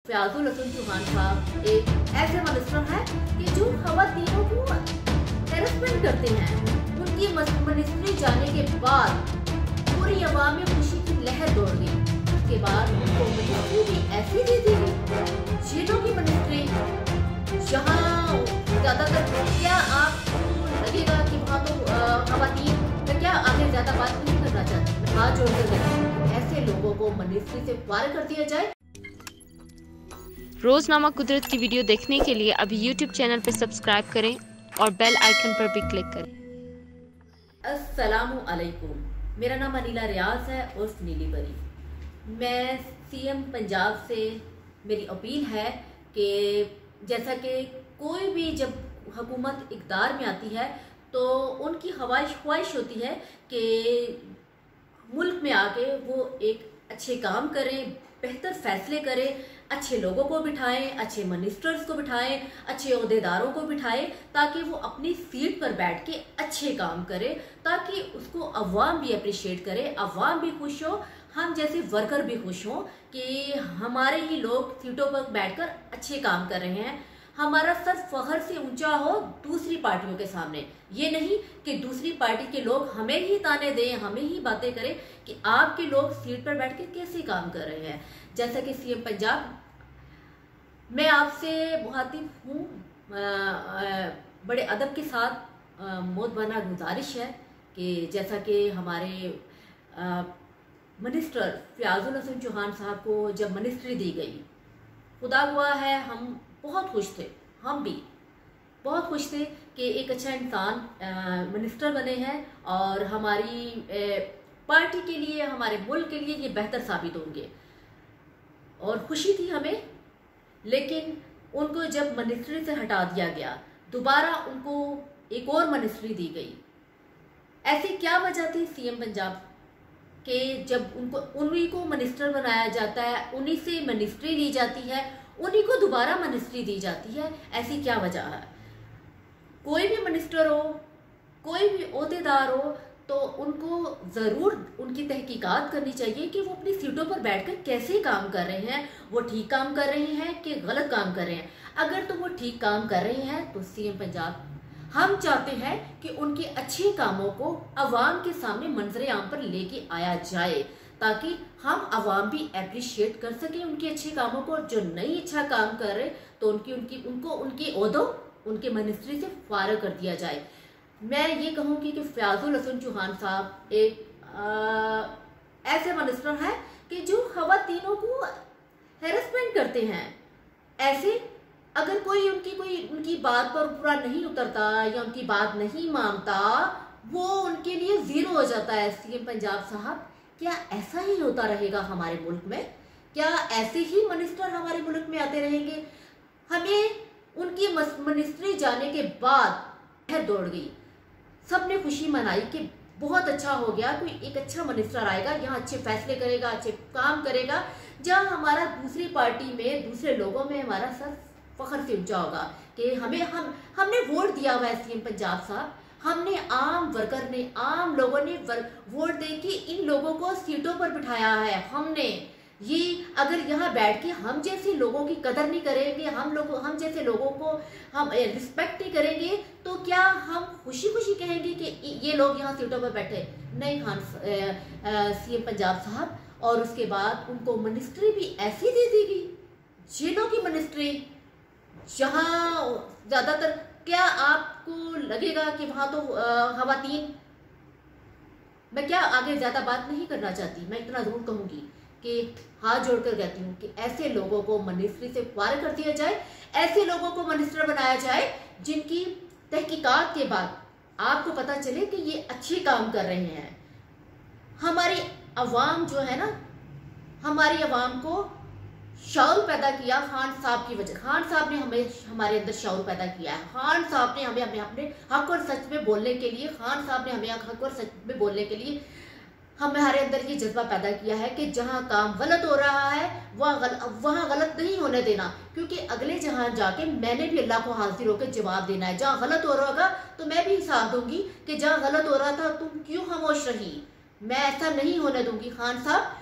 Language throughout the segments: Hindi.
फयाजुल हसन चौहान साहब एक ऐसे मिनिस्टर हैं कि जो खवातीनों को हैरेसमेंट करते हैं। उनकी मिनिस्ट्री जाने के बाद पूरी अवाम में खुशी की लहर दौड़ गई। उसके बाद उनको मिनिस्ट्री भी ऐसी दे दी गई, जेलों की मिनिस्ट्री। जहाँ ज्यादातर क्या आपको लगेगा कि वहाँ तो खवातीन तो क्या आगे ज्यादा बात नहीं करना चाहती। मैं हाथ जोड़कर ऐसे लोगों को मिनिस्ट्री से फारिग कर दिया जाए। रोजनामा कुदरत की वीडियो देखने के लिए अभी यूट्यूब चैनल पर सब्सक्राइब करें और बेल आइकन पर भी क्लिक करें। अस्सलामु अलैकुम, मेरा नाम अनीला रियाज है उर्फ नीली परी। मैं सीएम पंजाब से मेरी अपील है कि जैसा कि कोई भी जब हुकूमत इक़्तिदार में आती है तो उनकी ख्वाहिश होती है कि मुल्क में आके वो एक अच्छे काम करें, बेहतर फैसले करें, अच्छे लोगों को बिठाएं, अच्छे मिनिस्टर्स को बिठाएं, अच्छे ओहदेदारों को बिठाएं, ताकि वो अपनी सीट पर बैठ के अच्छे काम करे, ताकि उसको अवाम भी अप्रिशिएट करे, अवाम भी खुश हो, हम जैसे वर्कर भी खुश हों कि हमारे ही लोग सीटों पर बैठकर अच्छे काम कर रहे हैं। हमारा सर फख्र से ऊंचा हो दूसरी पार्टियों के सामने। ये नहीं कि दूसरी पार्टी के लोग हमें ही ताने दें, हमें ही बातें करें कि आपके लोग सीट पर बैठ के कैसे काम कर रहे हैं। जैसा कि सीएम पंजाब, मैं आपसे मुखातिब हूँ, बड़े अदब के साथ मोदबाना गुजारिश है कि जैसा कि हमारे मिनिस्टर फयाजुल हसन चौहान साहब को जब मिनिस्ट्री दी गई, खुदा हुआ है हम बहुत खुश थे, हम भी बहुत खुश थे कि एक अच्छा इंसान मिनिस्टर बने हैं और हमारी पार्टी के लिए, हमारे मुल्क के लिए ये बेहतर साबित होंगे और खुशी थी हमें। लेकिन उनको जब मिनिस्ट्री से हटा दिया गया, दोबारा उनको एक और मिनिस्ट्री दी गई। ऐसी क्या वजह थी सीएम पंजाब के जब उन्हीं को मिनिस्टर बनाया जाता है, उन्हीं से मिनिस्ट्री ली जाती है, उन्हीं को दोबारा मिनिस्ट्री दी जाती है? ऐसी क्या वजह है? कोई भी मिनिस्टर हो, कोई भी ओहदेदार हो, तो उनको ज़रूर उनकी तहकीकात करनी चाहिए कि वो अपनी सीटों पर बैठकर कैसे काम कर रहे हैं, वो ठीक काम कर रहे हैं कि गलत काम कर रहे हैं। अगर तो वो ठीक काम कर रहे हैं तो सीएम पंजाब, हम चाहते हैं कि उनके अच्छे कामों को अवाम के सामने मंजरे आम पर लेके आया जाए, ताकि हम अवाम भी अप्रिशिएट कर सकें उनके अच्छे कामों को। जो नहीं अच्छा काम कर रहे तो उनको उनके ओहदों, उनके मिनिस्ट्री से फारिग कर दिया जाए। मैं ये कहूँगी कि फयाजुल हसन चौहान साहब एक ऐसे मिनिस्टर हैं कि जो खवातीनों को हैरेसमेंट करते हैं। ऐसे अगर कोई उनकी बात पर पूरा नहीं उतरता या उनकी बात नहीं मानता, वो उनके लिए जीरो हो जाता है। सीएम पंजाब साहब, क्या ऐसा ही होता रहेगा हमारे मुल्क में? क्या ऐसे ही मिनिस्टर हमारे मुल्क में आते रहेंगे? हमें उनकी मिनिस्ट्री जाने के बाद लहर दौड़ गई, सबने खुशी मनाई कि बहुत अच्छा हो गया, कोई एक अच्छा मिनिस्टर आएगा, यहाँ अच्छे फैसले करेगा, अच्छे काम करेगा, जहाँ हमारा दूसरी पार्टी में, दूसरे लोगों में हमारा सर फख्र से ऊंचा होगा कि हमने वोट दिया हुआ है। सीएम पंजाब साहब, हमने आम वर्कर ने, आम लोगों ने वोट दे के इन लोगों को सीटों पर बिठाया है। हमने ये अगर यहाँ बैठ के हम जैसे लोगों की कदर नहीं करेंगे, हम जैसे लोगों को हम रिस्पेक्ट नहीं करेंगे, तो क्या हम खुशी खुशी कहेंगे कि ये लोग यहाँ सीटों पर बैठे? नहीं खान सीएम पंजाब साहब। और उसके बाद उनको मिनिस्ट्री भी ऐसी दे दी गई, जेलों की मिनिस्ट्री। जहाँ ज्यादातर क्या आपको लगेगा कि वहां तो खवातीन, मैं क्या आगे ज्यादा बात नहीं करना चाहती, मैं इतना जरूर कहूंगी कि हाथ जोड़कर कहती हूँ कि ऐसे लोगों को मिनिस्ट्री से फारिग कर दिया जाए, ऐसे लोगों को मिनिस्टर बनाया जाए जिनकी तहकीकात के बाद आपको पता चले कि ये अच्छे काम कर रहे हैं। हमारी अवाम जो है ना, हमारी अवाम को शऊर पैदा किया खान साहब की वजह। खान साहब ने हमारे अंदर शऊर पैदा किया है। खान साहब ने हमें अपने हक और सच में बोलने के लिए, खान साहब ने हमें हक और सच में बोलने के लिए हमारे अंदर ये जज्बा पैदा किया है कि जहाँ काम गलत हो रहा है वहाँ गलत नहीं होने देना, क्योंकि अगले जहाँ जाके मैंने भी अल्लाह को हाजिर होकर जवाब देना है। जहाँ गलत हो रहा होगा तो मैं भी हिसाब दूंगी कि जहाँ गलत हो रहा था तुम क्यों खामोश रही। मैं ऐसा नहीं होने दूंगी। खान साहब,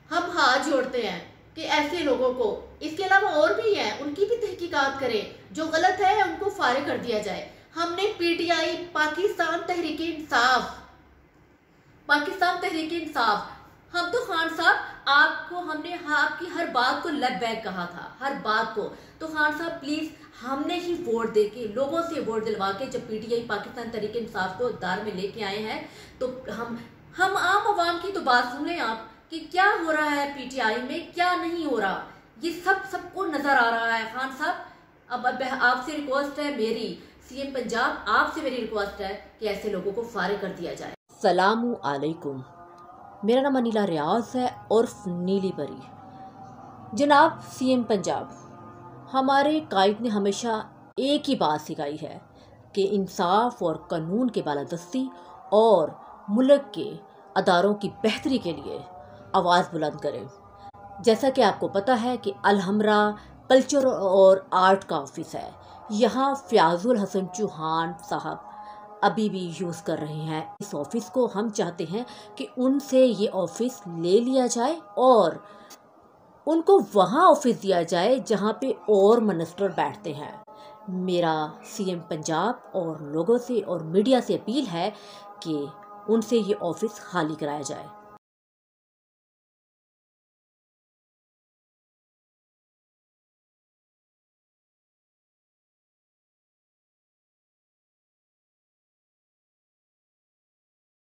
हम हाथ जोड़ते हैं कि ऐसे लोगों को इसके अलावा और भी हैं, उनकी भी तहकीकात करें, जो गलत है उनको फारिग कर दिया जाए। हमने पीटीआई पाकिस्तान तहरीक इंसाफ, हम तो खान साहब आपको हमने आपकी हर बात को लबैक कहा था, हर बात को। तो खान साहब प्लीज, हमने ही वोट देके लोगों से वोट दिलवा के जब पीटीआई पाकिस्तान तहरीक इंसाफ को इक़्तिदार में लेके आए हैं, तो हम आम आवाम की तो बात सुन लें आप कि क्या हो रहा है पीटीआई में, क्या नहीं हो रहा, ये सबको नजर आ रहा है। खान साहब अब आपसे रिक्वेस्ट है मेरी, सीएम पंजाब आपसे मेरी रिक्वेस्ट है कि ऐसे लोगों को फारिग कर दिया जाए। सलामु अलैकुम, मेरा नाम अनिला रियाज है उर्फ नीली परी। जनाब सीएम पंजाब, हमारे कायद ने हमेशा एक ही बात सिखाई है कि इंसाफ और कानून के बालादस्ती और मुल्क के अदारों की बेहतरी के लिए आवाज़ बुलंद करें। जैसा कि आपको पता है कि अलहमरा कल्चर और आर्ट का ऑफिस है, यहाँ फ़याज़ुल हसन चौहान साहब अभी भी यूज़ कर रहे हैं इस ऑफिस को। हम चाहते हैं कि उनसे ये ऑफिस ले लिया जाए और उनको वहाँ ऑफिस दिया जाए जहाँ पे और मिनिस्टर बैठते हैं। मेरा सीएम पंजाब और लोगों से और मीडिया से अपील है कि उनसे ये ऑफिस खाली कराया जाए।